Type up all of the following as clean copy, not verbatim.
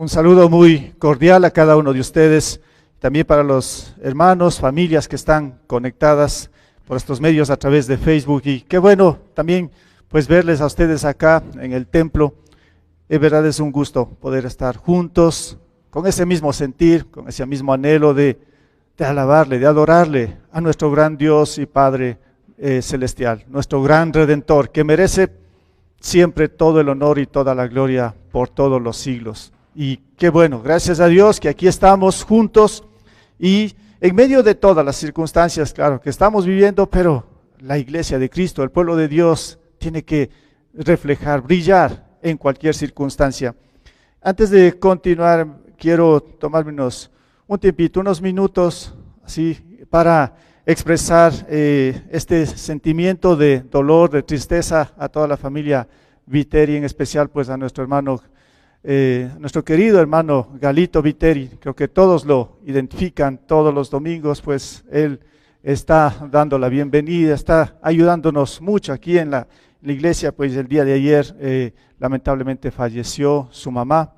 Un saludo muy cordial a cada uno de ustedes, también para los hermanos, familias que están conectadas por estos medios a través de Facebook. Y qué bueno también pues verles a ustedes acá en el templo. En verdad es un gusto poder estar juntos con ese mismo sentir, con ese mismo anhelo de alabarle, de adorarle a nuestro gran Dios y Padre celestial, nuestro gran Redentor, que merece siempre todo el honor y toda la gloria por todos los siglos. Y qué bueno, gracias a Dios que aquí estamos juntos y en medio de todas las circunstancias, claro, que estamos viviendo, pero la iglesia de Cristo, el pueblo de Dios, tiene que reflejar, brillar en cualquier circunstancia. Antes de continuar, quiero tomarme un tiempito, unos minutos, así, para expresar este sentimiento de dolor, de tristeza a toda la familia Viteri, en especial pues a nuestro hermano, nuestro querido hermano Galito Viteri. Creo que todos lo identifican todos los domingos, pues él está dando la bienvenida, está ayudándonos mucho aquí en la iglesia. Pues el día de ayer lamentablemente falleció su mamá.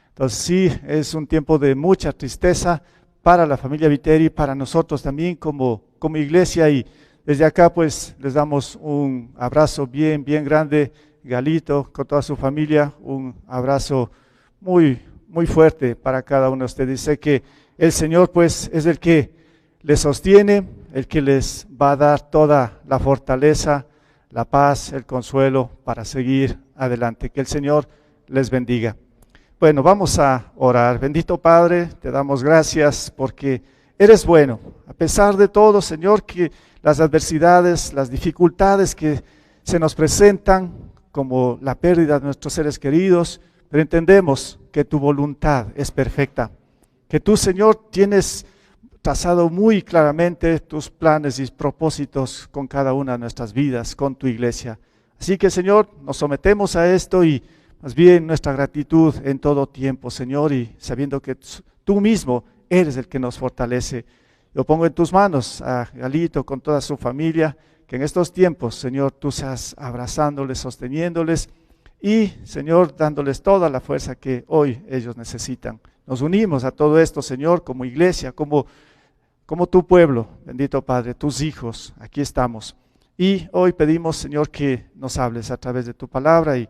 Entonces sí, es un tiempo de mucha tristeza para la familia Viteri, para nosotros también como iglesia, y desde acá pues les damos un abrazo bien grande, Galito, con toda su familia, un abrazo muy fuerte para cada uno de ustedes. Sé que el Señor pues es el que les sostiene, el que les va a dar toda la fortaleza, la paz, el consuelo para seguir adelante. Que el Señor les bendiga. Bueno, vamos a orar. Bendito Padre, te damos gracias porque eres bueno. A pesar de todo, Señor, que las adversidades, las dificultades que se nos presentan, como la pérdida de nuestros seres queridos, pero entendemos que tu voluntad es perfecta. Que tú, Señor, tienes trazado muy claramente tus planes y propósitos con cada una de nuestras vidas, con tu iglesia. Así que, Señor, nos sometemos a esto y más bien nuestra gratitud en todo tiempo, Señor, y sabiendo que tú mismo eres el que nos fortalece. Yo pongo en tus manos a Galito con toda su familia, que en estos tiempos, Señor, tú seas abrazándoles, sosteniéndoles y, Señor, dándoles toda la fuerza que hoy ellos necesitan. Nos unimos a todo esto, Señor, como iglesia, como tu pueblo, bendito Padre, tus hijos, aquí estamos. Y hoy pedimos, Señor, que nos hables a través de tu palabra y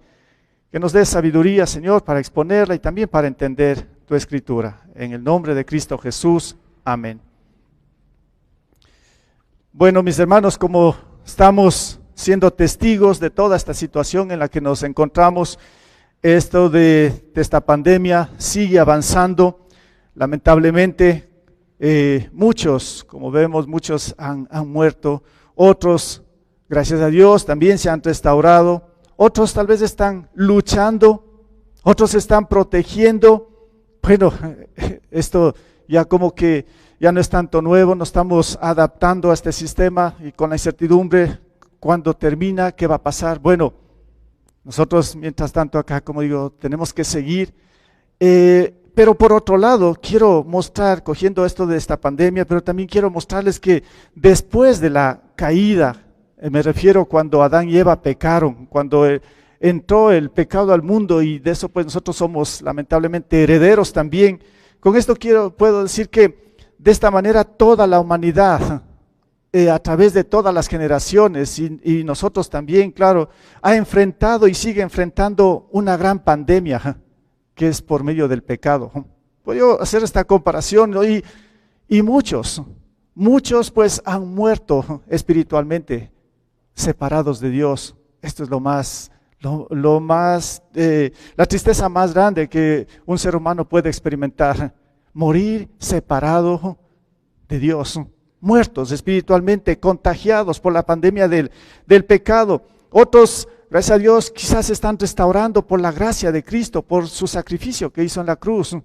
que nos des sabiduría, Señor, para exponerla y también para entender tu escritura. En el nombre de Cristo Jesús, amén. Bueno, mis hermanos, como estamos siendo testigos de toda esta situación en la que nos encontramos, esto de esta pandemia sigue avanzando. Lamentablemente, muchos, como vemos, muchos han muerto. Otros, gracias a Dios, también se han restaurado. Otros tal vez están luchando, otros están protegiendo. Bueno, esto ya como que ya no es tanto nuevo, nos estamos adaptando a este sistema y con la incertidumbre, ¿cuándo termina? ¿Qué va a pasar? Bueno, nosotros mientras tanto acá, como digo, tenemos que seguir. Pero por otro lado, quiero mostrar, cogiendo esto de esta pandemia, pero también quiero mostrarles que después de la caída, me refiero cuando Adán y Eva pecaron, cuando entró el pecado al mundo, y de eso pues nosotros somos lamentablemente herederos también. Con esto puedo decir que de esta manera toda la humanidad, a través de todas las generaciones y nosotros también, claro, ha enfrentado y sigue enfrentando una gran pandemia que es por medio del pecado. Puedo hacer esta comparación, ¿no? Y muchos pues han muerto espiritualmente, separados de Dios. Esto es la tristeza más grande que un ser humano puede experimentar, morir separado de Dios, muertos espiritualmente, contagiados por la pandemia del pecado. Otros, gracias a Dios, quizás se están restaurando por la gracia de Cristo, por su sacrificio que hizo en la cruz.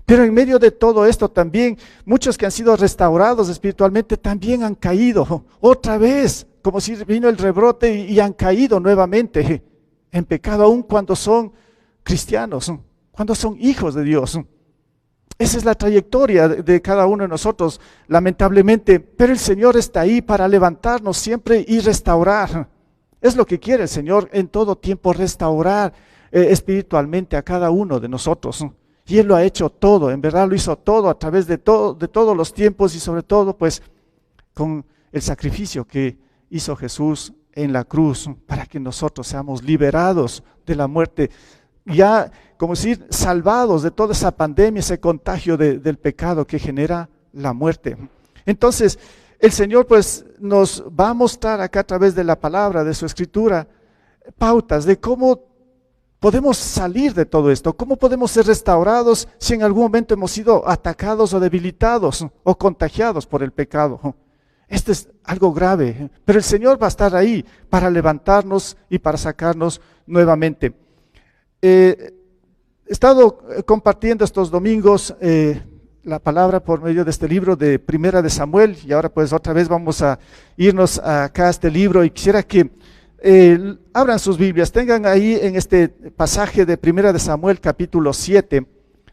Pero en medio de todo esto también, muchos que han sido restaurados espiritualmente también han caído otra vez, como si vino el rebrote y han caído nuevamente en pecado, aun cuando son cristianos, cuando son hijos de Dios. Esa es la trayectoria de cada uno de nosotros, lamentablemente, pero el Señor está ahí para levantarnos siempre y restaurar. Es lo que quiere el Señor en todo tiempo, restaurar espiritualmente a cada uno de nosotros. Y Él lo ha hecho todo, en verdad lo hizo todo a través de todos los tiempos y sobre todo pues con el sacrificio que hizo Jesús en la cruz para que nosotros seamos liberados de la muerte, ya como decir, salvados de toda esa pandemia, ese contagio del pecado que genera la muerte. Entonces, el Señor pues nos va a mostrar acá a través de la palabra, de su escritura, pautas de cómo podemos salir de todo esto, cómo podemos ser restaurados si en algún momento hemos sido atacados o debilitados o contagiados por el pecado. Esto es algo grave, pero el Señor va a estar ahí para levantarnos y para sacarnos nuevamente. He estado compartiendo estos domingos la palabra por medio de este libro de Primera de Samuel, y ahora pues otra vez vamos a irnos acá a este libro, y quisiera que abran sus Biblias, tengan ahí en este pasaje de Primera de Samuel capítulo 7,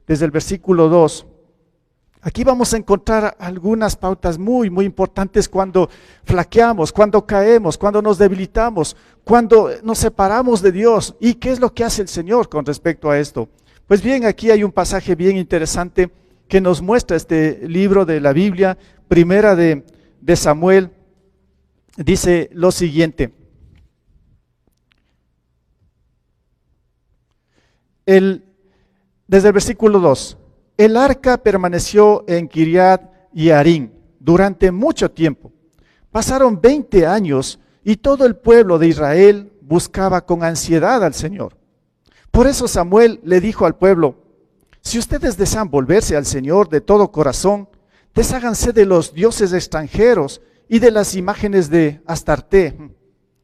desde el versículo 2. Aquí vamos a encontrar algunas pautas muy importantes cuando flaqueamos, cuando caemos, cuando nos debilitamos, cuando nos separamos de Dios. ¿Y qué es lo que hace el Señor con respecto a esto? Pues bien, aquí hay un pasaje bien interesante que nos muestra este libro de la Biblia, Primera de Samuel. Dice lo siguiente. Desde el versículo 2. El arca permaneció en Kiriat Jearim durante mucho tiempo. Pasaron 20 años y todo el pueblo de Israel buscaba con ansiedad al Señor. Por eso Samuel le dijo al pueblo: si ustedes desean volverse al Señor de todo corazón, desháganse de los dioses extranjeros y de las imágenes de Astarte.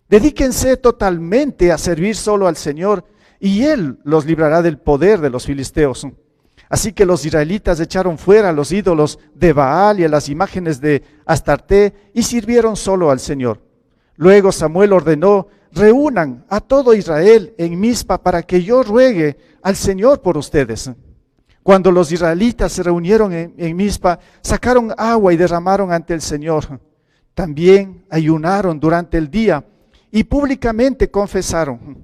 Dedíquense totalmente a servir solo al Señor y Él los librará del poder de los filisteos. Así que los israelitas echaron fuera a los ídolos de Baal y a las imágenes de Astarte y sirvieron solo al Señor. Luego Samuel ordenó: reúnan a todo Israel en Mizpa para que yo ruegue al Señor por ustedes. Cuando los israelitas se reunieron en Mizpa, sacaron agua y derramaron ante el Señor. También ayunaron durante el día y públicamente confesaron: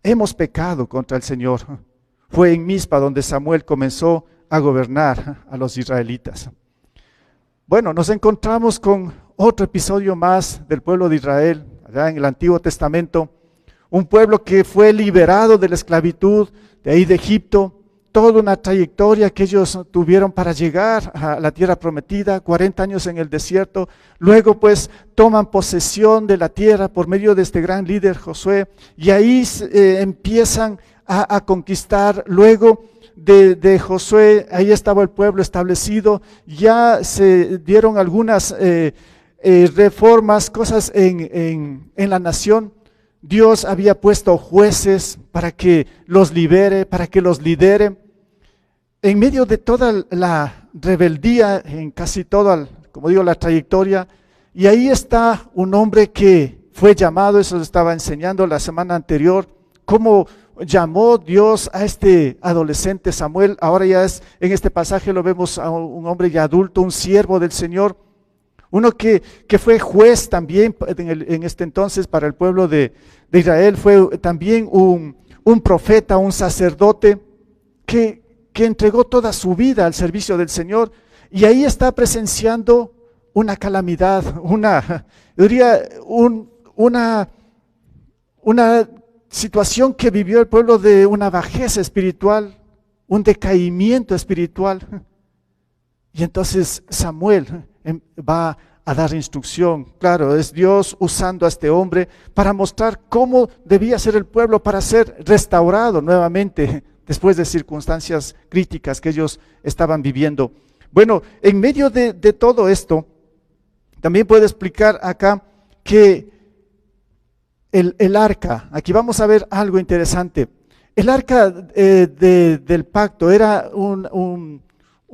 hemos pecado contra el Señor. Fue en Mizpa donde Samuel comenzó a gobernar a los israelitas. Bueno, nos encontramos con otro episodio más del pueblo de Israel, allá en el Antiguo Testamento, un pueblo que fue liberado de la esclavitud de ahí de Egipto, toda una trayectoria que ellos tuvieron para llegar a la tierra prometida, 40 años en el desierto, luego pues toman posesión de la tierra por medio de este gran líder Josué, y ahí empiezan a conquistar. Luego de Josué, ahí estaba el pueblo establecido, ya se dieron algunas reformas, cosas en la nación. Dios había puesto jueces para que los libere, para que los lidere. En medio de toda la rebeldía, en casi toda, como digo, la trayectoria, y ahí está un hombre que fue llamado, eso estaba enseñando la semana anterior, cómo llamó Dios a este adolescente Samuel. Ahora ya en este pasaje lo vemos a un hombre ya adulto, un siervo del Señor, uno que fue juez también en este entonces para el pueblo de Israel, fue también un profeta, un sacerdote que entregó toda su vida al servicio del Señor, y ahí está presenciando una calamidad, una situación que vivió el pueblo, de una bajeza espiritual, un decaimiento espiritual. Y entonces Samuel va a dar instrucción. Claro, es Dios usando a este hombre para mostrar cómo debía ser el pueblo para ser restaurado nuevamente después de circunstancias críticas que ellos estaban viviendo. Bueno, en medio de todo esto, también puedo explicar acá que el arca, aquí vamos a ver algo interesante. El arca del pacto era un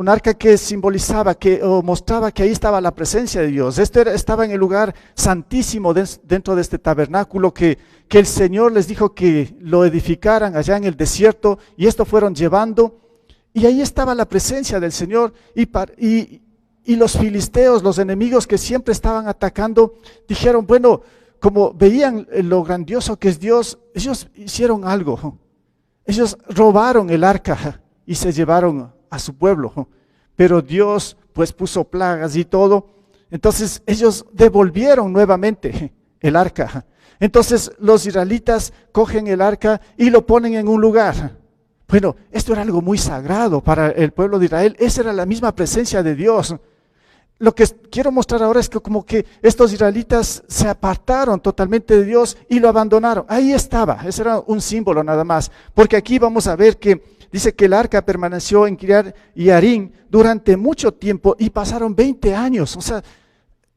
arca que simbolizaba, o mostraba que ahí estaba la presencia de Dios. Estaba en el lugar santísimo dentro de este tabernáculo que el Señor les dijo que lo edificaran allá en el desierto, y esto fueron llevando, y ahí estaba la presencia del Señor, y los filisteos, los enemigos que siempre estaban atacando, dijeron, bueno, como veían lo grandioso que es Dios, ellos hicieron algo. Ellos robaron el arca y se llevaron a su pueblo. Pero Dios pues puso plagas y todo. Entonces ellos devolvieron nuevamente el arca. Entonces los israelitas cogen el arca y lo ponen en un lugar. Bueno, esto era algo muy sagrado para el pueblo de Israel. Esa era la misma presencia de Dios. Lo que quiero mostrar ahora es que como que estos israelitas se apartaron totalmente de Dios y lo abandonaron. Ahí estaba, ese era un símbolo nada más. Porque aquí vamos a ver que dice que el arca permaneció en Kiriat Jearim durante mucho tiempo y pasaron 20 años. O sea,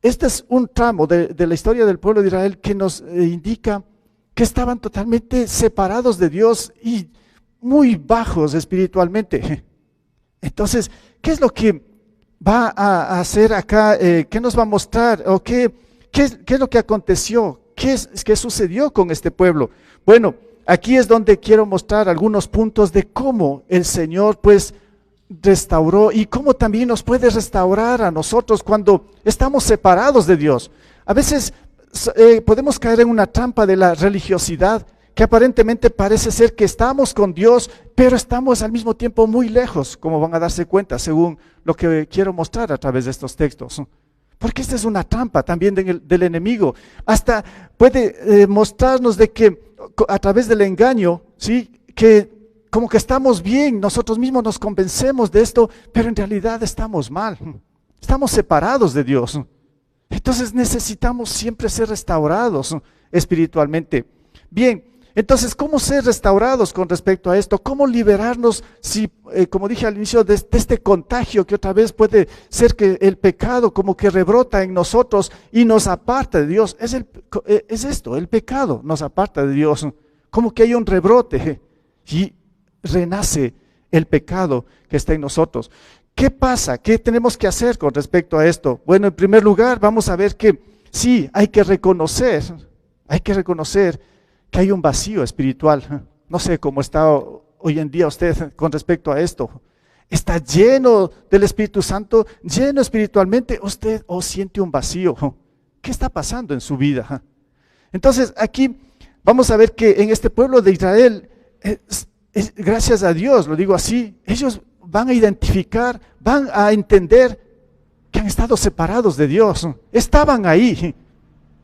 este es un tramo de la historia del pueblo de Israel que nos indica que estaban totalmente separados de Dios y muy bajos espiritualmente. Entonces, ¿qué es lo que va a hacer acá? ¿Qué nos va a mostrar? ¿O qué es lo que aconteció? ¿Qué sucedió con este pueblo? Bueno, aquí es donde quiero mostrar algunos puntos de cómo el Señor pues restauró y cómo también nos puede restaurar a nosotros cuando estamos separados de Dios. A veces podemos caer en una trampa de la religiosidad que aparentemente parece ser que estamos con Dios, pero estamos al mismo tiempo muy lejos, como van a darse cuenta según lo que quiero mostrar a través de estos textos. Porque esta es una trampa también del enemigo. Hasta puede mostrarnos de que a través del engaño, ¿sí?, que como que estamos bien, nosotros mismos nos convencemos de esto, pero en realidad estamos mal, estamos separados de Dios. Entonces necesitamos siempre ser restaurados espiritualmente. Bien, entonces, ¿cómo ser restaurados con respecto a esto? ¿Cómo liberarnos si, como dije al inicio, de este contagio que otra vez puede ser que el pecado como que rebrota en nosotros y nos aparta de Dios? Es esto, el pecado nos aparta de Dios, como que hay un rebrote y renace el pecado que está en nosotros. ¿Qué pasa? ¿Qué tenemos que hacer con respecto a esto? Bueno, en primer lugar, vamos a ver que sí, hay que reconocer que hay un vacío espiritual. No sé cómo está hoy en día usted con respecto a esto. ¿Está lleno del Espíritu Santo, lleno espiritualmente, usted o siente un vacío? ¿Qué está pasando en su vida? Entonces, aquí vamos a ver que en este pueblo de Israel, gracias a Dios, lo digo así, ellos van a identificar, van a entender que han estado separados de Dios. Estaban ahí,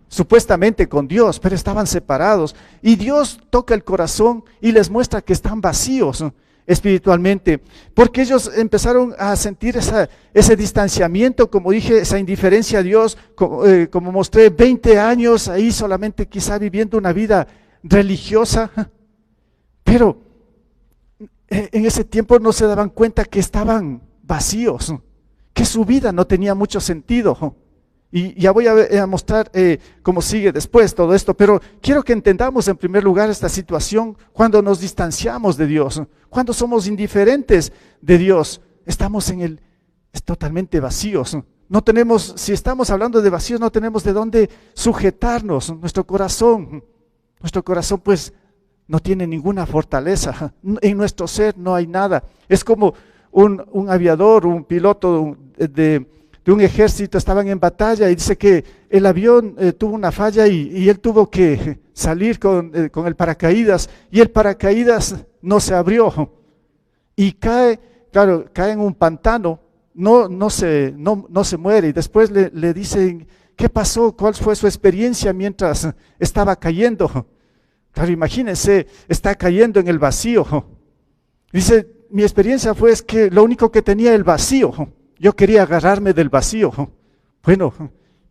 supuestamente con Dios, pero estaban separados. Y Dios toca el corazón y les muestra que están vacíos espiritualmente, porque ellos empezaron a sentir ese distanciamiento, como dije, esa indiferencia a Dios, como mostré, 20 años ahí solamente quizá viviendo una vida religiosa, pero en ese tiempo no se daban cuenta que estaban vacíos, que su vida no tenía mucho sentido. Y ya voy a mostrar cómo sigue después todo esto, pero quiero que entendamos en primer lugar esta situación cuando nos distanciamos de Dios, cuando somos indiferentes de Dios, estamos totalmente vacíos. No tenemos, si estamos hablando de vacíos, no tenemos de dónde sujetarnos, nuestro corazón pues no tiene ninguna fortaleza, en nuestro ser no hay nada. Es como un aviador, un piloto de un ejército, estaban en batalla y dice que el avión tuvo una falla y él tuvo que salir con el paracaídas y el paracaídas no se abrió y cae en un pantano, no se muere. Y después le dicen, ¿qué pasó? ¿Cuál fue su experiencia mientras estaba cayendo? Claro, imagínense, está cayendo en el vacío. Dice, mi experiencia fue que lo único que tenía el vacío. Yo quería agarrarme del vacío. Bueno,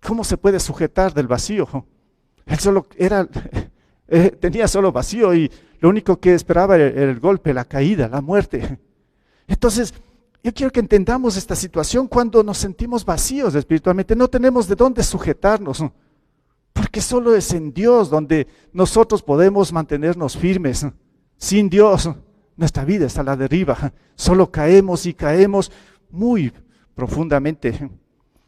¿cómo se puede sujetar del vacío? Él solo tenía solo vacío y lo único que esperaba era el golpe, la caída, la muerte. Entonces, yo quiero que entendamos esta situación cuando nos sentimos vacíos espiritualmente. No tenemos de dónde sujetarnos, porque solo es en Dios donde nosotros podemos mantenernos firmes. Sin Dios, nuestra vida está a la deriva. Solo caemos y caemos muy profundamente.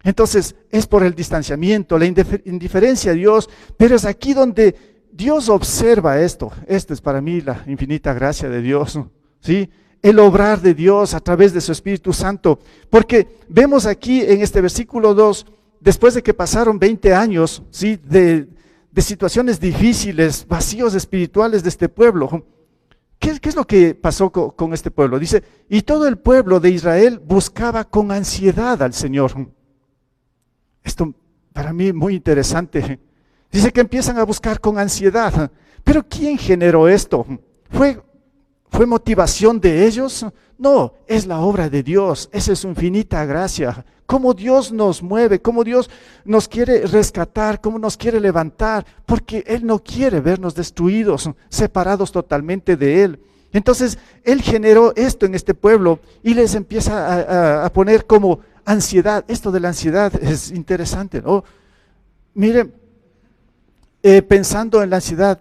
Entonces es por el distanciamiento, la indiferencia a Dios, pero es aquí donde Dios observa esto. Esta es para mí la infinita gracia de Dios, ¿sí? El obrar de Dios a través de su Espíritu Santo, porque vemos aquí en este versículo 2, después de que pasaron 20 años, ¿sí?, de situaciones difíciles, vacíos espirituales de este pueblo, ¿qué es lo que pasó con este pueblo? Dice, y todo el pueblo de Israel buscaba con ansiedad al Señor. Esto para mí muy interesante. Dice que empiezan a buscar con ansiedad. Pero ¿quién generó esto? ¿Fue motivación de ellos? No, es la obra de Dios, esa es su infinita gracia. Cómo Dios nos mueve, cómo Dios nos quiere rescatar, cómo nos quiere levantar, porque Él no quiere vernos destruidos, separados totalmente de Él. Entonces, Él generó esto en este pueblo y les empieza a poner como ansiedad. Esto de la ansiedad es interesante, ¿no? Miren, pensando en la ansiedad,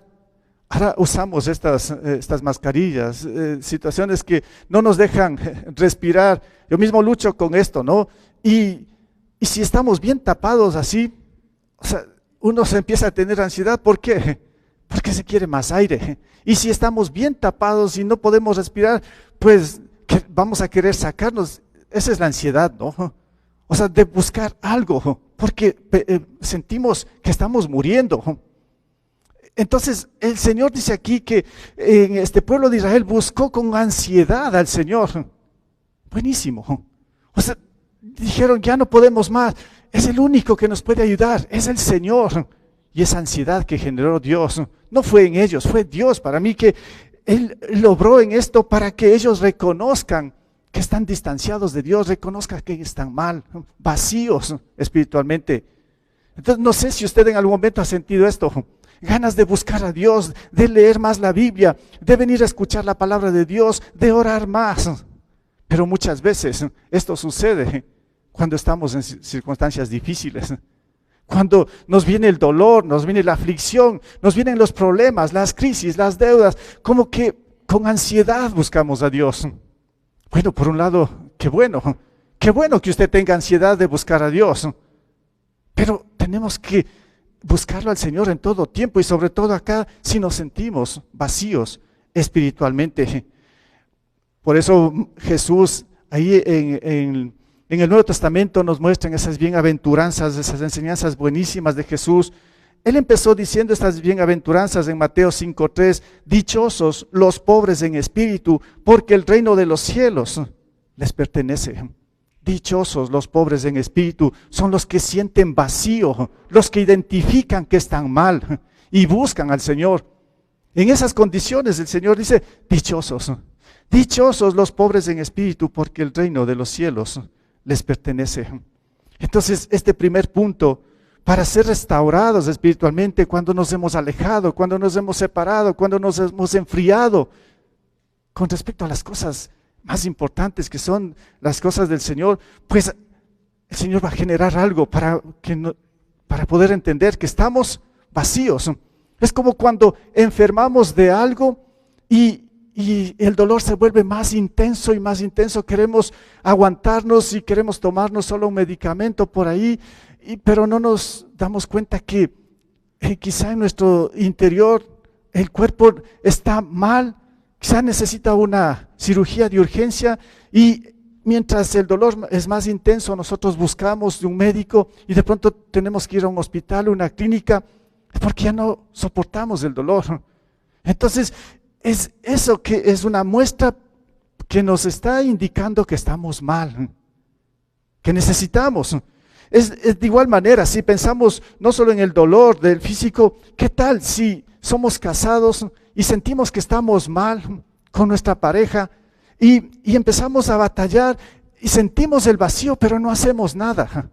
ahora usamos estas mascarillas, situaciones que no nos dejan respirar. Yo mismo lucho con esto, ¿no? Y si estamos bien tapados así, o sea, uno se empieza a tener ansiedad. ¿Por qué? Porque se quiere más aire. Y si estamos bien tapados y no podemos respirar, pues vamos a querer sacarnos. Esa es la ansiedad, ¿no? O sea, de buscar algo, porque sentimos que estamos muriendo. Entonces, el Señor dice aquí que en este pueblo de Israel buscó con ansiedad al Señor. Buenísimo. O sea, dijeron, ya no podemos más. Es el único que nos puede ayudar, es el Señor. Y esa ansiedad que generó Dios, no fue en ellos, fue Dios. Para mí que Él logró en esto para que ellos reconozcan que están distanciados de Dios, reconozcan que están mal, vacíos espiritualmente. Entonces, no sé si usted en algún momento ha sentido esto. Ganas de buscar a Dios, de leer más la Biblia, de venir a escuchar la palabra de Dios, de orar más. Pero muchas veces esto sucede cuando estamos en circunstancias difíciles. Cuando nos viene el dolor, nos viene la aflicción, nos vienen los problemas, las crisis, las deudas, como que con ansiedad buscamos a Dios. Bueno, por un lado, qué bueno que usted tenga ansiedad de buscar a Dios, pero tenemos que buscarlo al Señor en todo tiempo y sobre todo acá si nos sentimos vacíos espiritualmente. Por eso Jesús ahí en el Nuevo Testamento nos muestran esas bienaventuranzas, esas enseñanzas buenísimas de Jesús. Él empezó diciendo estas bienaventuranzas en Mateo 5:3, dichosos los pobres en espíritu, porque el reino de los cielos les pertenece. Dichosos los pobres en espíritu, son los que sienten vacío, los que identifican que están mal y buscan al Señor. En esas condiciones el Señor dice, dichosos los pobres en espíritu, porque el reino de los cielos les pertenece. Entonces, este primer punto, para ser restaurados espiritualmente, cuando nos hemos alejado, cuando nos hemos separado, cuando nos hemos enfriado con respecto a las cosas más importantes que son las cosas del Señor, pues el Señor va a generar algo para poder entender que estamos vacíos. Es como cuando enfermamos de algo y el dolor se vuelve más intenso y más intenso, queremos aguantarnos y queremos tomarnos solo un medicamento por ahí, pero no nos damos cuenta que quizá en nuestro interior el cuerpo está mal, quizá necesita una cirugía de urgencia y mientras el dolor es más intenso, nosotros buscamos de un médico y de pronto tenemos que ir a un hospital, una clínica, porque ya no soportamos el dolor. Entonces, es eso que es una muestra que nos está indicando que estamos mal, que necesitamos. Es de igual manera, si pensamos no solo en el dolor del físico, ¿qué tal si somos casados y sentimos que estamos mal con nuestra pareja y empezamos a batallar y sentimos el vacío, pero no hacemos nada?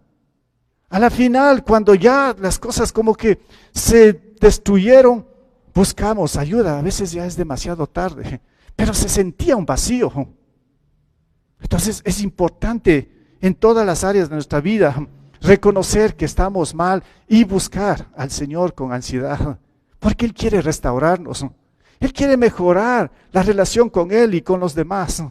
A la final, cuando ya las cosas como que se destruyeron, buscamos ayuda, a veces ya es demasiado tarde, pero se sentía un vacío. Entonces es importante en todas las áreas de nuestra vida reconocer que estamos mal y buscar al Señor con ansiedad, porque Él quiere restaurarnos, Él quiere mejorar la relación con Él y con los demás.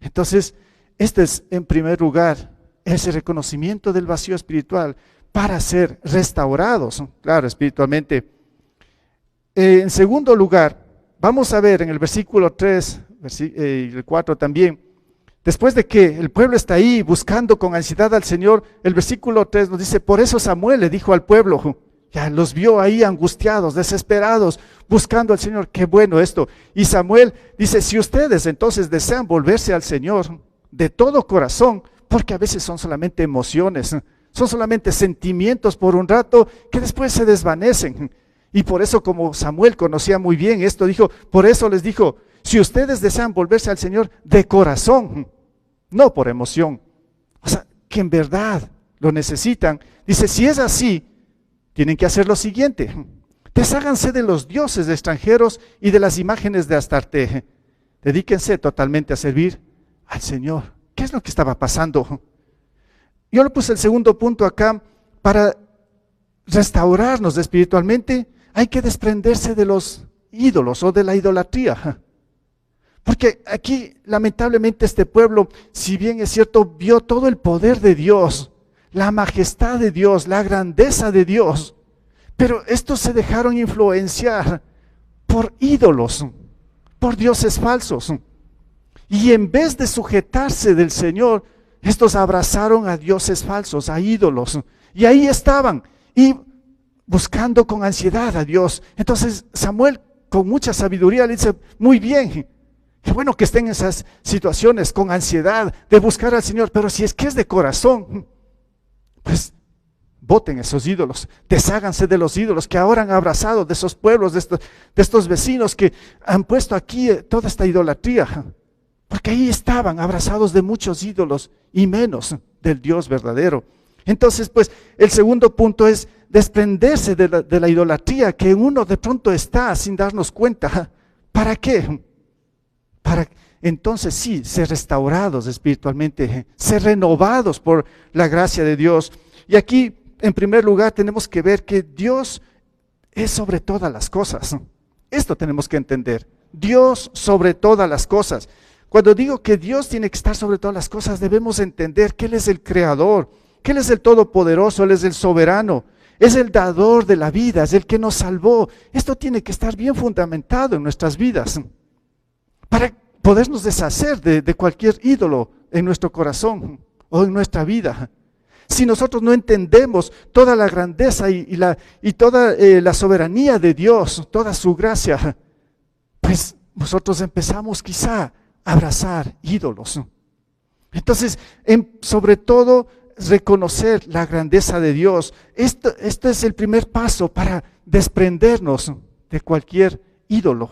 Entonces, este es en primer lugar ese reconocimiento del vacío espiritual para ser restaurados, claro, espiritualmente. En segundo lugar, vamos a ver en el versículo 3 y el 4 también, después de que el pueblo está ahí buscando con ansiedad al Señor, el versículo 3 nos dice, por eso Samuel le dijo al pueblo, ya los vio ahí angustiados, desesperados, buscando al Señor. Qué bueno esto. Y Samuel dice, si ustedes entonces desean volverse al Señor de todo corazón, porque a veces son solamente emociones, son solamente sentimientos por un rato que después se desvanecen. Y por eso, como Samuel conocía muy bien esto, por eso les dijo, si ustedes desean volverse al Señor de corazón, no por emoción, o sea, que en verdad lo necesitan. Dice, si es así, tienen que hacer lo siguiente: desháganse de los dioses extranjeros y de las imágenes de Astarte. Dedíquense totalmente a servir al Señor. ¿Qué es lo que estaba pasando? Yo le puse el segundo punto acá. Para restaurarnos espiritualmente hay que desprenderse de los ídolos o de la idolatría. Porque aquí lamentablemente este pueblo, si bien es cierto, vio todo el poder de Dios, la majestad de Dios, la grandeza de Dios, pero estos se dejaron influenciar por ídolos, por dioses falsos. Y en vez de sujetarse del Señor, estos abrazaron a dioses falsos, a ídolos. Y ahí estaban, y buscando con ansiedad a Dios. Entonces Samuel, con mucha sabiduría, le dice, muy bien, qué bueno que estén en esas situaciones con ansiedad de buscar al Señor, pero si es que es de corazón, pues boten esos ídolos, desháganse de los ídolos que ahora han abrazado, de esos pueblos, de estos vecinos que han puesto aquí toda esta idolatría, porque ahí estaban abrazados de muchos ídolos y menos del Dios verdadero. Entonces, pues, el segundo punto es desprenderse de la idolatría que uno de pronto está sin darnos cuenta. ¿Para qué? Para entonces sí, ser restaurados espiritualmente, ser renovados por la gracia de Dios. Y aquí, en primer lugar, tenemos que ver que Dios es sobre todas las cosas. Esto tenemos que entender. Dios sobre todas las cosas. Cuando digo que Dios tiene que estar sobre todas las cosas, debemos entender que Él es el creador, que Él es el todopoderoso, Él es el soberano, es el dador de la vida, es el que nos salvó. Esto tiene que estar bien fundamentado en nuestras vidas para podernos deshacer de cualquier ídolo en nuestro corazón o en nuestra vida. Si nosotros no entendemos toda la grandeza y toda la soberanía de Dios, toda su gracia, pues nosotros empezamos quizá a abrazar ídolos. Entonces, sobre todo, reconocer la grandeza de Dios. Esto es el primer paso para desprendernos de cualquier ídolo.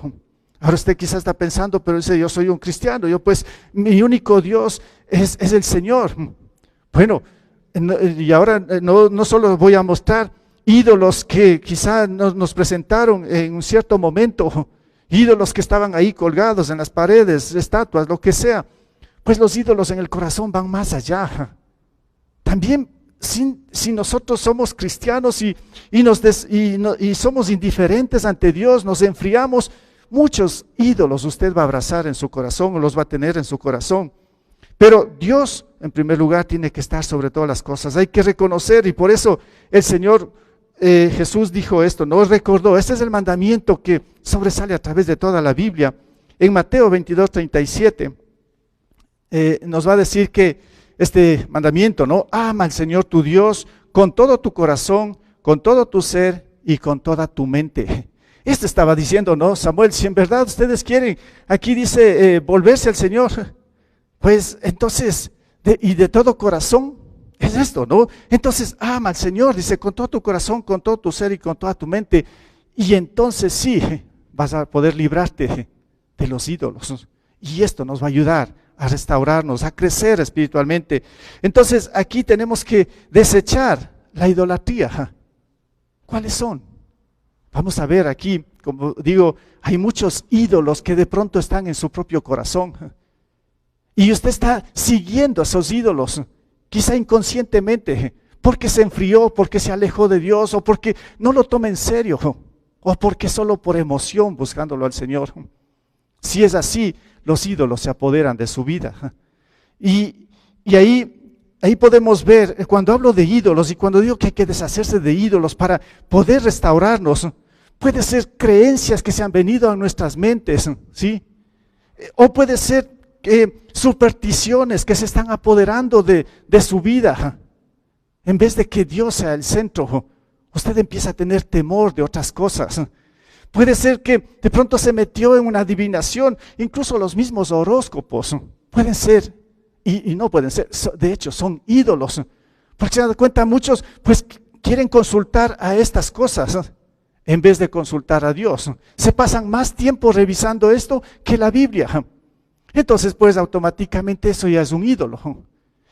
Ahora usted quizás está pensando, pero dice, yo soy un cristiano, mi único Dios es el Señor. Bueno, y ahora no solo voy a mostrar ídolos que quizá nos presentaron en un cierto momento, ídolos que estaban ahí colgados en las paredes, estatuas, lo que sea. Pues los ídolos en el corazón van más allá. También si nosotros somos cristianos y somos indiferentes ante Dios, nos enfriamos, muchos ídolos usted va a abrazar en su corazón o los va a tener en su corazón. Pero Dios, en primer lugar, tiene que estar sobre todas las cosas. Hay que reconocer, y por eso el Señor Jesús dijo esto, nos recordó. Este es el mandamiento que sobresale a través de toda la Biblia. En Mateo 22:37 nos va a decir que este mandamiento, ¿no? Ama al Señor tu Dios con todo tu corazón, con todo tu ser y con toda tu mente. Este estaba diciendo, ¿no? Samuel, si en verdad ustedes quieren, aquí dice volverse al Señor, pues entonces, de todo corazón, es esto, ¿no? Entonces ama al Señor, dice, con todo tu corazón, con todo tu ser y con toda tu mente, y entonces sí, vas a poder librarte de los ídolos. Y esto nos va a ayudar a restaurarnos, a crecer espiritualmente. Entonces aquí tenemos que desechar la idolatría. ¿Cuáles son? Vamos a ver aquí, como digo, hay muchos ídolos que de pronto están en su propio corazón. Y usted está siguiendo a esos ídolos, quizá inconscientemente, porque se enfrió, porque se alejó de Dios, o porque no lo toma en serio, o porque solo por emoción buscándolo al Señor. Si es así, los ídolos se apoderan de su vida. Y ahí podemos ver, cuando hablo de ídolos y cuando digo que hay que deshacerse de ídolos para poder restaurarnos, puede ser creencias que se han venido a nuestras mentes, ¿sí? O puede ser supersticiones que se están apoderando de su vida. En vez de que Dios sea el centro, usted empieza a tener temor de otras cosas. Puede ser que de pronto se metió en una adivinación, incluso los mismos horóscopos pueden ser y no pueden ser, de hecho son ídolos. Porque se dan cuenta, muchos pues quieren consultar a estas cosas en vez de consultar a Dios. Se pasan más tiempo revisando esto que la Biblia. Entonces pues automáticamente eso ya es un ídolo.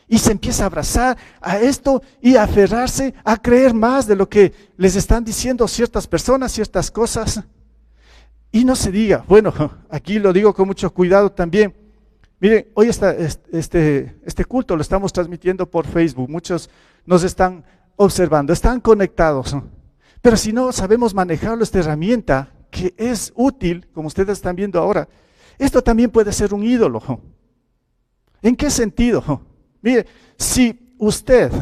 Y se empieza a abrazar a esto y a aferrarse a creer más de lo que les están diciendo ciertas personas, ciertas cosas. Y no se diga, bueno, aquí lo digo con mucho cuidado también. Miren, hoy este culto lo estamos transmitiendo por Facebook. Muchos nos están observando, están conectados. Pero si no sabemos manejarlo, esta herramienta que es útil, como ustedes están viendo ahora, esto también puede ser un ídolo. ¿En qué sentido? Mire, si usted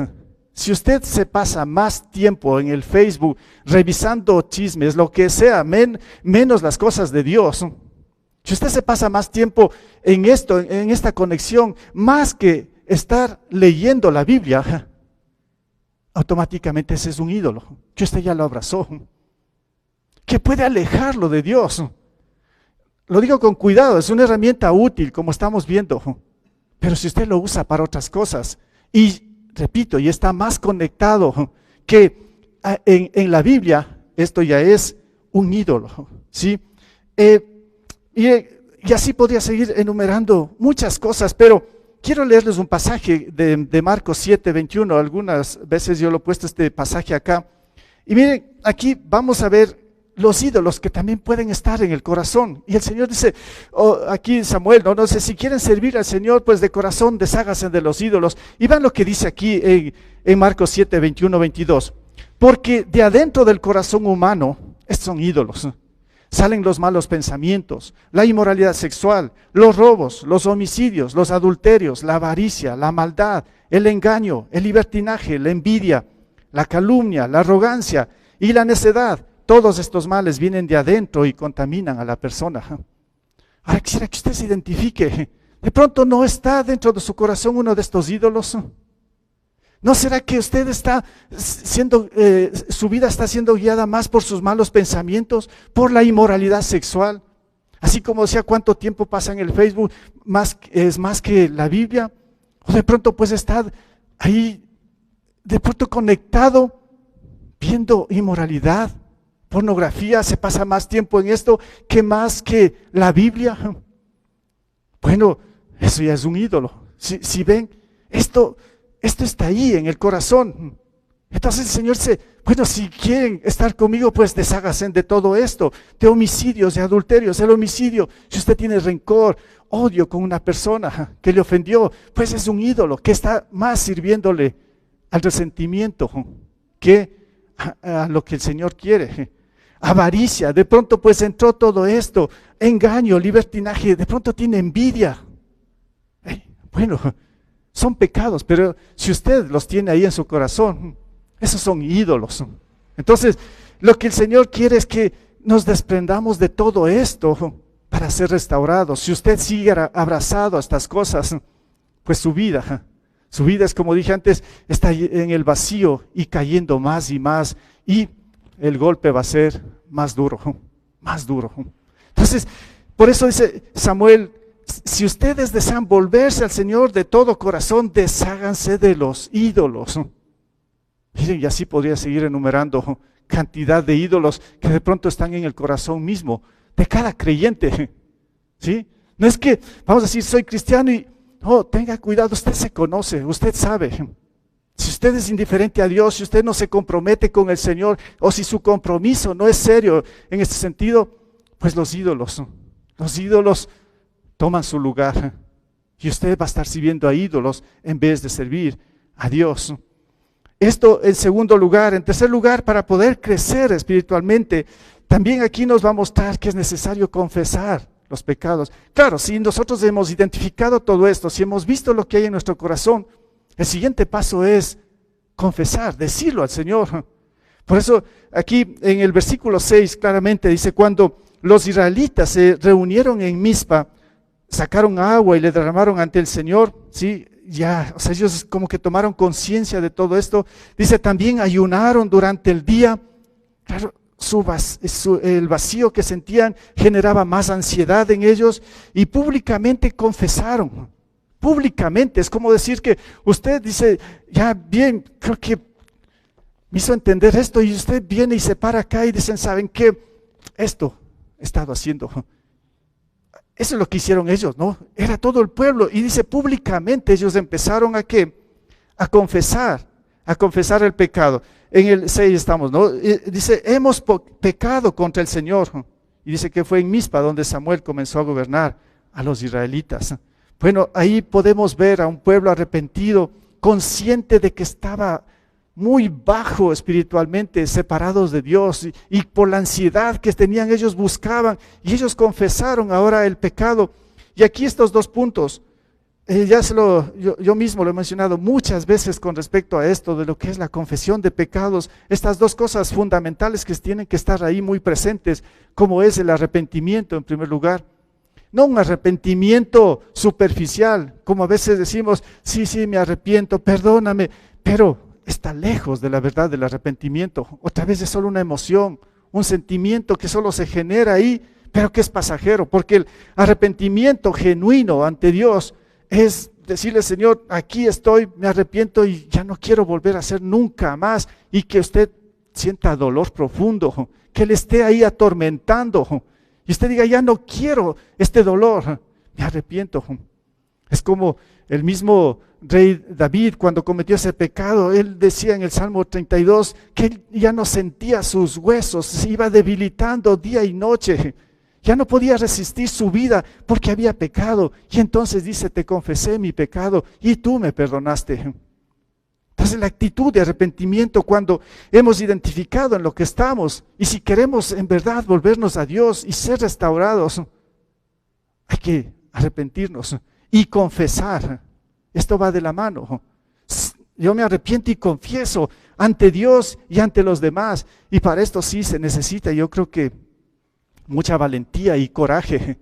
se pasa más tiempo en el Facebook revisando chismes, lo que sea, menos las cosas de Dios, si usted se pasa más tiempo en esto, en esta conexión, más que estar leyendo la Biblia, automáticamente ese es un ídolo, que usted ya lo abrazó, que puede alejarlo de Dios. Lo digo con cuidado, es una herramienta útil, como estamos viendo, pero si usted lo usa para otras cosas, y repito, y está más conectado que en la Biblia, esto ya es un ídolo, ¿sí? Y así podría seguir enumerando muchas cosas, pero quiero leerles un pasaje de Marcos 7:21, algunas veces yo lo he puesto este pasaje acá, y miren, aquí vamos a ver los ídolos que también pueden estar en el corazón. Y el Señor dice, aquí Samuel, no sé, si quieren servir al Señor, pues de corazón desháganse de los ídolos. Y vean lo que dice aquí en Marcos 7:21-22. Porque de adentro del corazón humano, estos son ídolos, salen los malos pensamientos, la inmoralidad sexual, los robos, los homicidios, los adulterios, la avaricia, la maldad, el engaño, el libertinaje, la envidia, la calumnia, la arrogancia y la necedad. Todos estos males vienen de adentro y contaminan a la persona. Ahora quisiera que usted se identifique. ¿De pronto no está dentro de su corazón uno de estos ídolos? ¿No será que usted está su vida está siendo guiada más por sus malos pensamientos, por la inmoralidad sexual? Así como decía, ¿cuánto tiempo pasa en el Facebook? ¿Es más que la Biblia? ¿O de pronto pues está ahí, de pronto conectado, viendo inmoralidad? Pornografía, se pasa más tiempo en esto que más que la Biblia. Bueno, eso ya es un ídolo. Si ven, esto está ahí en el corazón. Entonces el Señor dice, bueno, si quieren estar conmigo, pues desháganse de todo esto, de homicidios, de adulterios. El homicidio, si usted tiene rencor, odio con una persona que le ofendió, pues es un ídolo que está más sirviéndole al resentimiento que a lo que el Señor quiere. Avaricia, de pronto pues entró todo esto, engaño, libertinaje, de pronto tiene envidia. Bueno, son pecados, pero si usted los tiene ahí en su corazón, esos son ídolos. Entonces, lo que el Señor quiere es que nos desprendamos de todo esto para ser restaurados. Si usted sigue abrazado a estas cosas, pues su vida es, como dije antes, está en el vacío y cayendo más y más, y el golpe va a ser más duro, más duro. Entonces, por eso dice Samuel, si ustedes desean volverse al Señor de todo corazón, desháganse de los ídolos. Miren, y así podría seguir enumerando cantidad de ídolos que de pronto están en el corazón mismo de cada creyente, ¿sí? No es que vamos a decir, soy cristiano y, tenga cuidado, usted se conoce, usted sabe. Si usted es indiferente a Dios, si usted no se compromete con el Señor, o si su compromiso no es serio en este sentido, pues los ídolos toman su lugar y usted va a estar sirviendo a ídolos en vez de servir a Dios. Esto en segundo lugar. En tercer lugar, para poder crecer espiritualmente, también aquí nos va a mostrar que es necesario confesar los pecados. Claro, si nosotros hemos identificado todo esto, si hemos visto lo que hay en nuestro corazón, el siguiente paso es confesar, decirlo al Señor. Por eso aquí en el versículo 6 claramente dice, cuando los israelitas se reunieron en Mizpa, sacaron agua y le derramaron ante el Señor, ¿sí? ya, o sea, ellos como que tomaron conciencia de todo esto. Dice, también ayunaron durante el día. Claro, el vacío que sentían generaba más ansiedad en ellos y públicamente confesaron. Públicamente, es como decir que usted dice, ya bien, creo que me hizo entender esto, y usted viene y se para acá y dicen, ¿saben qué? Esto he estado haciendo. Eso es lo que hicieron ellos, ¿no? Era todo el pueblo, y dice públicamente ellos empezaron ¿a qué? A confesar el pecado. En el 6 estamos, ¿no? Dice, hemos pecado contra el Señor. Y dice que fue en Mizpa donde Samuel comenzó a gobernar a los israelitas. Bueno, ahí podemos ver a un pueblo arrepentido, consciente de que estaba muy bajo espiritualmente, separados de Dios, y por la ansiedad que tenían ellos buscaban, y ellos confesaron ahora el pecado. Y aquí estos dos puntos, yo mismo lo he mencionado muchas veces con respecto a esto de lo que es la confesión de pecados, estas dos cosas fundamentales que tienen que estar ahí muy presentes, como es el arrepentimiento en primer lugar. No un arrepentimiento superficial, como a veces decimos, sí, me arrepiento, perdóname, pero está lejos de la verdad del arrepentimiento. Otra vez es solo una emoción, un sentimiento que solo se genera ahí, pero que es pasajero, porque el arrepentimiento genuino ante Dios es decirle, Señor, aquí estoy, me arrepiento y ya no quiero volver a hacer nunca más, y que usted sienta dolor profundo, que le esté ahí atormentando, y usted diga, ya no quiero este dolor, me arrepiento. Es como el mismo rey David cuando cometió ese pecado, él decía en el Salmo 32 que él ya no sentía sus huesos, se iba debilitando día y noche, ya no podía resistir su vida porque había pecado, y entonces dice, te confesé mi pecado y tú me perdonaste. Entonces la actitud de arrepentimiento, cuando hemos identificado en lo que estamos, y si queremos en verdad volvernos a Dios y ser restaurados, hay que arrepentirnos y confesar. Esto va de la mano. Yo me arrepiento y confieso ante Dios y ante los demás, y para esto sí se necesita, yo creo que mucha valentía y coraje,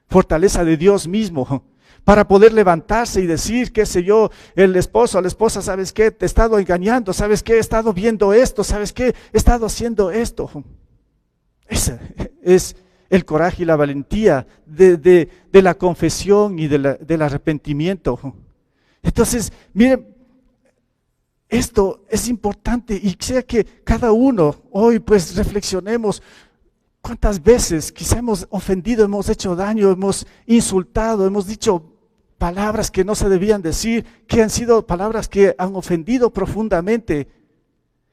fortaleza de Dios mismo, para poder levantarse y decir, qué sé yo, el esposo, la esposa, ¿sabes qué? Te he estado engañando, ¿sabes qué? He estado viendo esto, ¿sabes qué? He estado haciendo esto. Ese es el coraje y la valentía de la confesión y del arrepentimiento. Entonces, miren, esto es importante, y quisiera que cada uno hoy pues reflexionemos. ¿Cuántas veces quizá hemos ofendido, hemos hecho daño, hemos insultado, hemos dicho palabras que no se debían decir, que han sido palabras que han ofendido profundamente?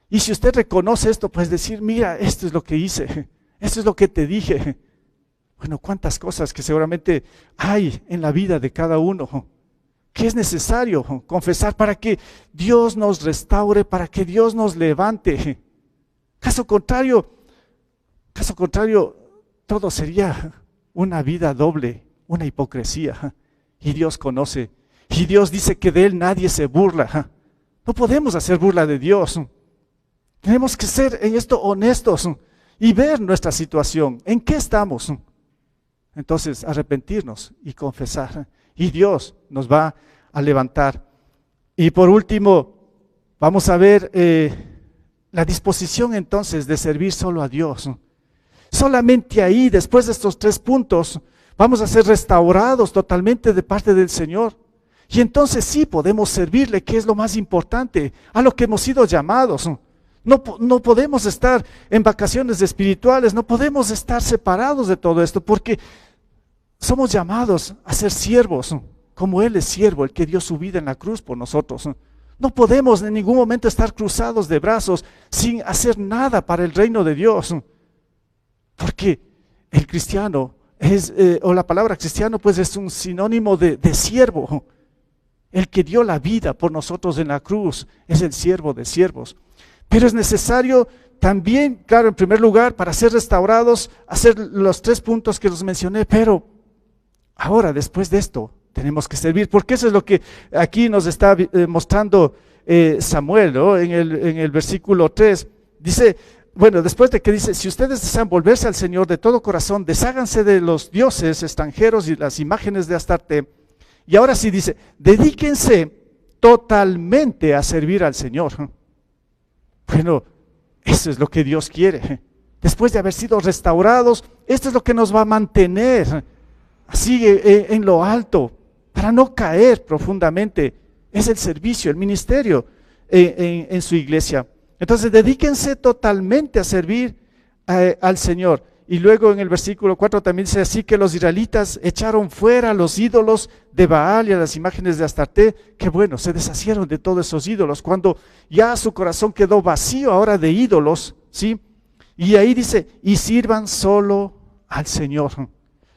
Y si usted reconoce esto, pues decir, mira, esto es lo que hice, esto es lo que te dije. Bueno, cuántas cosas que seguramente hay en la vida de cada uno, que es necesario confesar para que Dios nos restaure, para que Dios nos levante. Caso contrario, todo sería una vida doble, una hipocresía. Y Dios conoce, y Dios dice que de Él nadie se burla. No podemos hacer burla de Dios. Tenemos que ser en esto honestos y ver nuestra situación, en qué estamos. Entonces, arrepentirnos y confesar, y Dios nos va a levantar. Y por último, vamos a ver la disposición entonces de servir solo a Dios. Solamente ahí, después de estos 3 puntos, vamos a ser restaurados totalmente de parte del Señor. Y entonces sí podemos servirle, que es lo más importante, a lo que hemos sido llamados. No podemos estar en vacaciones espirituales, no podemos estar separados de todo esto, porque somos llamados a ser siervos, como Él es siervo, el que dio su vida en la cruz por nosotros. No podemos en ningún momento estar cruzados de brazos sin hacer nada para el reino de Dios. Porque el cristiano o la palabra cristiano pues es un sinónimo de siervo. El que dio la vida por nosotros en la cruz es el siervo de siervos. Pero es necesario también, claro, en primer lugar, para ser restaurados, hacer los 3 puntos que los mencioné, pero ahora, después de esto, tenemos que servir, porque eso es lo que aquí nos está mostrando Samuel, ¿no? En el versículo 3, dice, bueno, después de que dice, si ustedes desean volverse al Señor de todo corazón, desháganse de los dioses extranjeros y las imágenes de Astarte, Y ahora sí dice, dedíquense totalmente a servir al Señor. Bueno, eso es lo que Dios quiere. Después de haber sido restaurados, esto es lo que nos va a mantener así en lo alto, para no caer profundamente. Es el servicio, el ministerio en su iglesia. Entonces, dedíquense totalmente a servir al Señor. Y luego en el versículo 4 también dice, así que los israelitas echaron fuera a los ídolos de Baal y a las imágenes de Astarte, que bueno, se deshacieron de todos esos ídolos, cuando ya su corazón quedó vacío ahora de ídolos, ¿sí? Y ahí dice, y sirvan solo al Señor.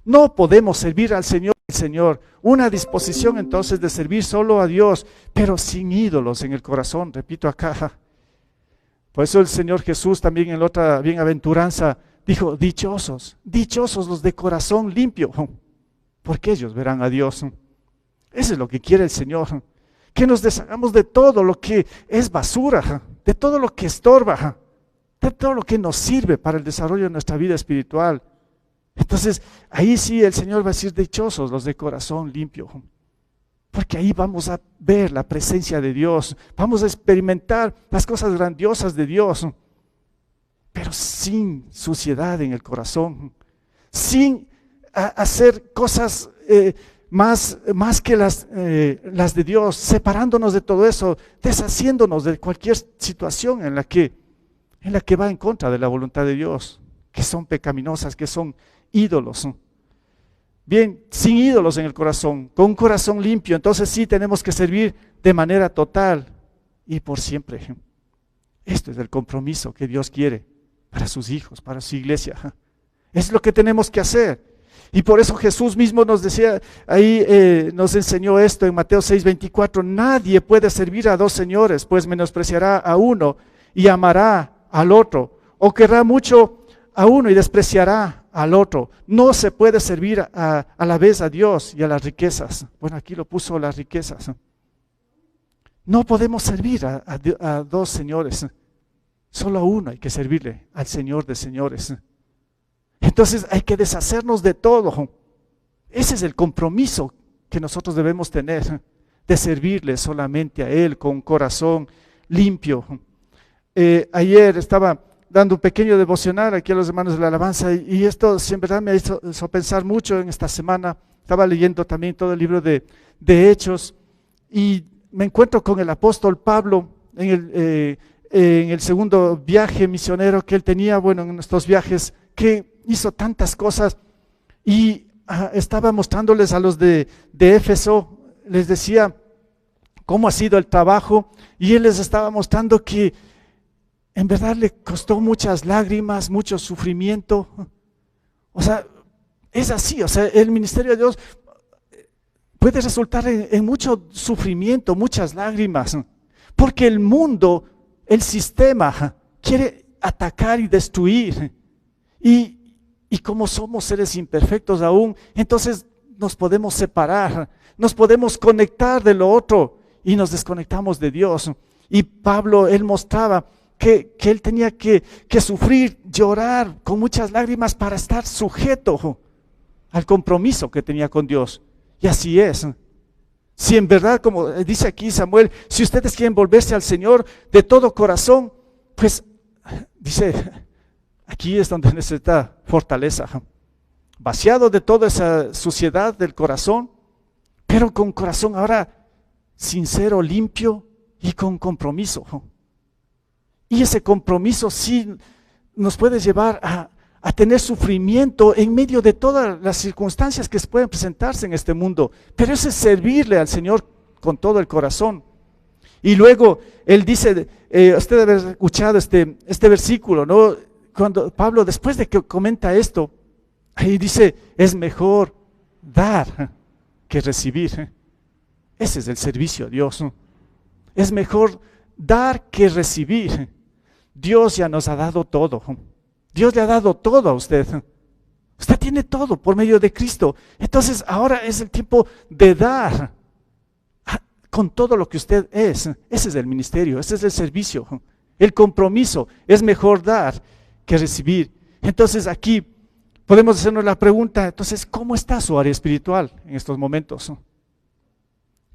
No podemos servir al Señor, una disposición entonces de servir solo a Dios, pero sin ídolos en el corazón, repito acá. Por eso el Señor Jesús también en la otra bienaventuranza dijo, dichosos los de corazón limpio, porque ellos verán a Dios. Eso es lo que quiere el Señor, que nos deshagamos de todo lo que es basura, de todo lo que estorba, de todo lo que nos sirve para el desarrollo de nuestra vida espiritual. Entonces, ahí sí el Señor va a decir, dichosos los de corazón limpio, porque ahí vamos a ver la presencia de Dios, vamos a experimentar las cosas grandiosas de Dios, pero sin suciedad en el corazón, sin hacer cosas más que las de Dios, separándonos de todo eso, deshaciéndonos de cualquier situación en la que va en contra de la voluntad de Dios, que son pecaminosas, que son ídolos. Bien, sin ídolos en el corazón, con un corazón limpio, entonces sí tenemos que servir de manera total y por siempre. Esto es el compromiso que Dios quiere para sus hijos, para su iglesia. Es lo que tenemos que hacer. Y por eso Jesús mismo nos decía, ahí nos enseñó esto en Mateo 6:24, nadie puede servir a dos señores, pues menospreciará a uno y amará al otro, o querrá mucho a uno y despreciará al otro. No se puede servir a la vez a Dios y a las riquezas. Bueno, aquí lo puso las riquezas. No podemos servir a dos señores, solo a uno hay que servirle, al Señor de señores. Entonces hay que deshacernos de todo. Ese es el compromiso que nosotros debemos tener, de servirle solamente a Él con corazón limpio. Ayer estaba dando un pequeño devocional aquí a los hermanos de la alabanza y esto en verdad me hizo pensar mucho en esta semana. Estaba leyendo también todo el libro de Hechos y me encuentro con el apóstol Pablo en el segundo viaje misionero que él tenía, bueno, en estos viajes, que hizo tantas cosas y estaba mostrándoles a los de Éfeso, les decía cómo ha sido el trabajo y él les estaba mostrando que en verdad le costó muchas lágrimas, mucho sufrimiento. O sea, es así, o sea, el ministerio de Dios puede resultar en mucho sufrimiento, muchas lágrimas, porque el mundo, el sistema, quiere atacar y destruir. Y como somos seres imperfectos aún, entonces nos podemos separar, nos podemos conectar de lo otro y nos desconectamos de Dios. Y Pablo, él mostraba que él tenía que sufrir, llorar con muchas lágrimas para estar sujeto al compromiso que tenía con Dios. Y así es. Si en verdad, como dice aquí Samuel, si ustedes quieren volverse al Señor de todo corazón, pues dice, aquí es donde necesita fortaleza, vaciado de toda esa suciedad del corazón, pero con corazón ahora sincero, limpio y con compromiso. Y ese compromiso sí nos puede llevar a tener sufrimiento en medio de todas las circunstancias que pueden presentarse en este mundo, pero ese es servirle al Señor con todo el corazón. Y luego él dice, usted debe haber escuchado este versículo, ¿no? Cuando Pablo, después de que comenta esto, ahí dice, es mejor dar que recibir. Ese es el servicio a Dios, ¿no? Es mejor dar que recibir. Dios ya nos ha dado todo. Dios le ha dado todo a usted. Usted tiene todo por medio de Cristo. Entonces ahora es el tiempo de dar con todo lo que usted es. Ese es el ministerio, ese es el servicio, el compromiso. Es mejor dar que recibir. Entonces aquí podemos hacernos la pregunta, entonces, ¿cómo está su área espiritual en estos momentos?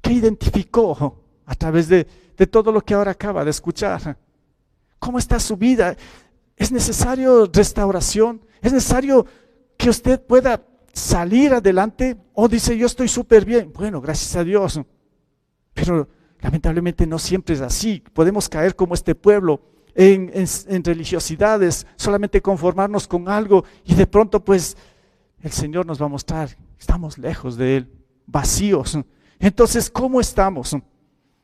¿Qué identificó a través de todo lo que ahora acaba de escuchar? ¿Cómo está su vida? ¿Es necesario restauración? ¿Es necesario que usted pueda salir adelante? ¿O dice, yo estoy súper bien? Bueno, gracias a Dios. Pero lamentablemente no siempre es así. Podemos caer como este pueblo en religiosidades, solamente conformarnos con algo y de pronto pues el Señor nos va a mostrar, estamos lejos de Él, vacíos. Entonces, ¿cómo estamos?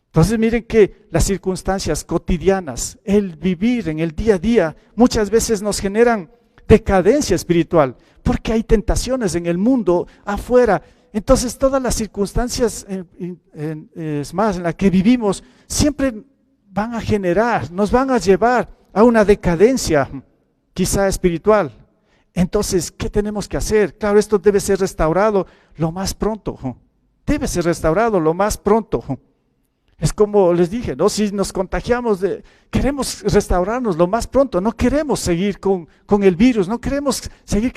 Entonces miren que las circunstancias cotidianas, el vivir en el día a día, muchas veces nos generan decadencia espiritual, porque hay tentaciones en el mundo afuera. Entonces todas las circunstancias, es más, en las que vivimos, siempre van a generar, nos van a llevar a una decadencia, quizá espiritual. Entonces, ¿qué tenemos que hacer? Claro, esto debe ser restaurado lo más pronto. Debe ser restaurado lo más pronto. Es como les dije, ¿no? Si nos contagiamos, queremos restaurarnos lo más pronto, no queremos seguir con el virus, no queremos seguir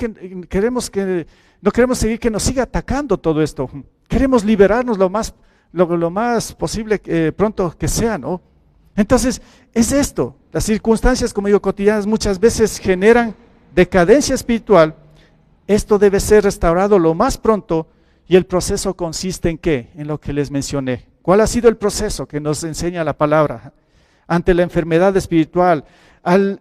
que nos siga atacando todo esto. Queremos liberarnos lo más posible pronto que sea, ¿no? Entonces, es esto, las circunstancias, como digo, cotidianas muchas veces generan decadencia espiritual. Esto debe ser restaurado lo más pronto y el proceso consiste en ¿qué? En lo que les mencioné. ¿Cuál ha sido el proceso que nos enseña la palabra? Ante la enfermedad espiritual,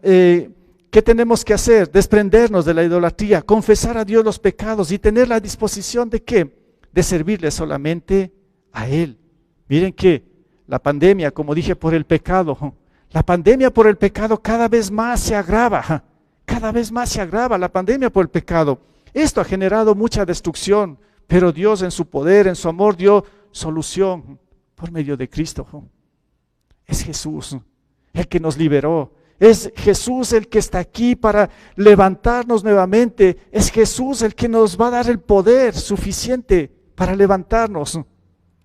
¿qué tenemos que hacer? Desprendernos de la idolatría, confesar a Dios los pecados y tener la disposición de ¿qué? De servirle solamente a Él. Miren que la pandemia, como dije, por el pecado, la pandemia por el pecado cada vez más se agrava, la pandemia por el pecado. Esto ha generado mucha destrucción, pero Dios en su poder, en su amor, dio solución por medio de Cristo. Es Jesús el que nos liberó. Es Jesús el que está aquí para levantarnos nuevamente. Es Jesús el que nos va a dar el poder suficiente para levantarnos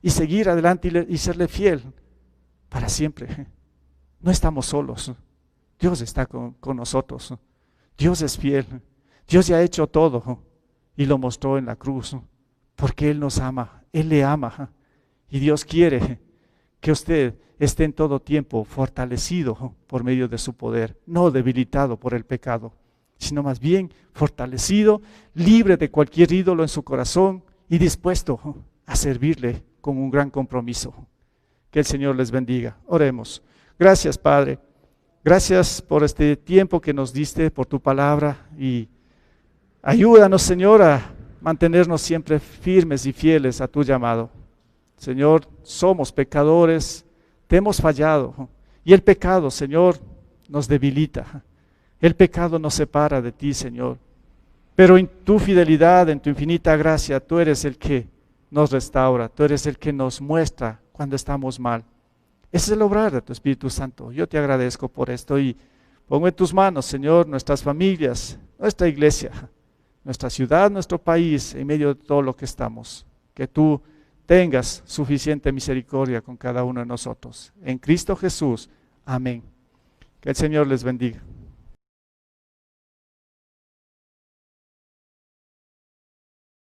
y seguir adelante y serle fiel para siempre. No estamos solos. Dios está con nosotros. Dios es fiel. Dios ya ha hecho todo y lo mostró en la cruz porque Él nos ama. Él le ama. Y Dios quiere que usted esté en todo tiempo fortalecido por medio de su poder, no debilitado por el pecado, sino más bien fortalecido, libre de cualquier ídolo en su corazón y dispuesto a servirle con un gran compromiso. Que el Señor les bendiga. Oremos. Gracias, Padre. Gracias por este tiempo que nos diste, por tu palabra, y ayúdanos, Señor, a mantenernos siempre firmes y fieles a tu llamado. Señor, somos pecadores, te hemos fallado, y el pecado, Señor, nos debilita. El pecado nos separa de ti, Señor. Pero en tu fidelidad, en tu infinita gracia, tú eres el que nos restaura, tú eres el que nos muestra cuando estamos mal. Ese es el obrar de tu Espíritu Santo. Yo te agradezco por esto y pongo en tus manos, Señor, nuestras familias, nuestra iglesia, nuestra ciudad, nuestro país, en medio de todo lo que estamos. Que tú tengas suficiente misericordia con cada uno de nosotros. En Cristo Jesús. Amén. Que el Señor les bendiga.